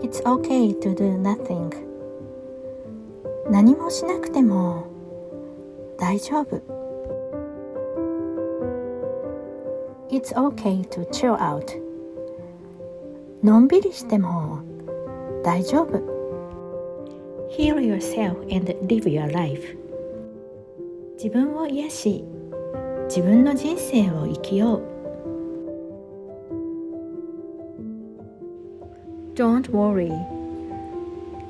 It's okay to do nothing. 何もしなくても大丈夫。It's okay to chill out. のんびりしても大丈夫。Heal yourself and live your life. 自分を癒し、自分の人生を生きよう。Don't worry.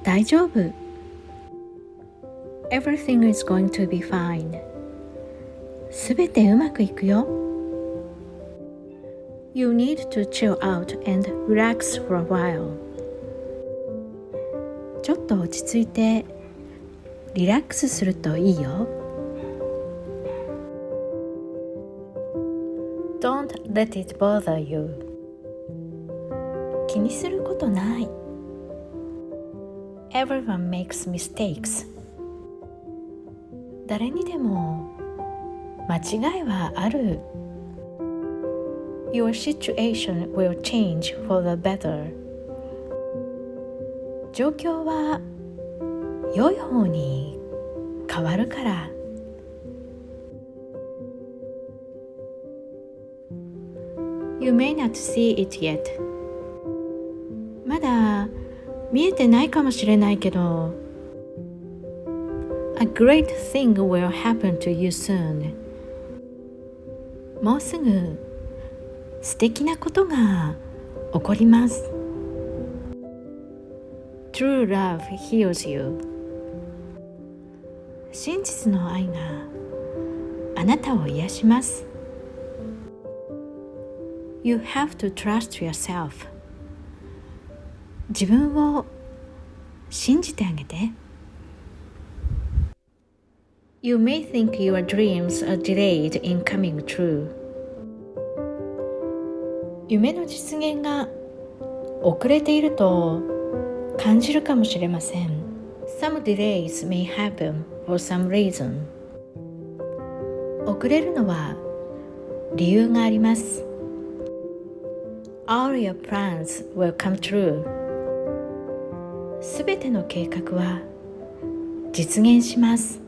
大丈夫。Everything is going to be fine. すべてうまくいくよ。You need to chill out and relax for a while. ちょっと落ち着いてリラックスするといいよ。Don't let it bother you. 気にすることない。Everyone makes mistakes. 誰にでも間違いはある。Your situation will change for the better. 状況は良い方に変わるから。You may not see it yet. まだ見えてないかもしれないけど、A great thing will happen to you soon. もうすぐ素敵なことが起こります。True love heals you. 真実の愛があなたを癒します。You have to trust yourself. 自分を信じてあげて。You may think your dreams are delayed in coming true. 夢の実現が遅れていると感じるかもしれません。Some delays may happen for some reason. 遅れるのは理由があります。All your plans will come true. すべての計画は実現します。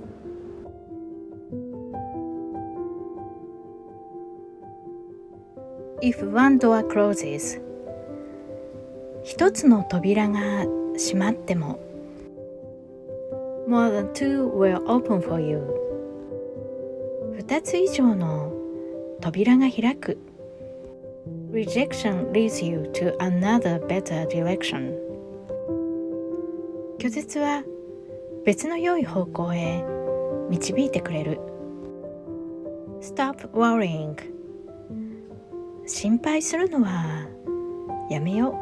If one door closes, 一つの扉が閉まっても More than two will open for you. 二つ以上の扉が開く。Rejection leads you to another better direction. 拒絶は別の良い方向へ導いてくれる。Stop worrying. 心配するのはやめよう。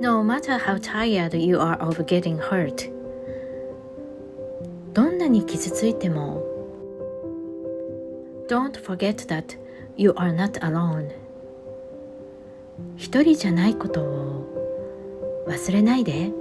No matter how tired you are of getting hurt. どんなに傷ついても Don't forget that you are not alone. 一人じゃないことを忘れないで。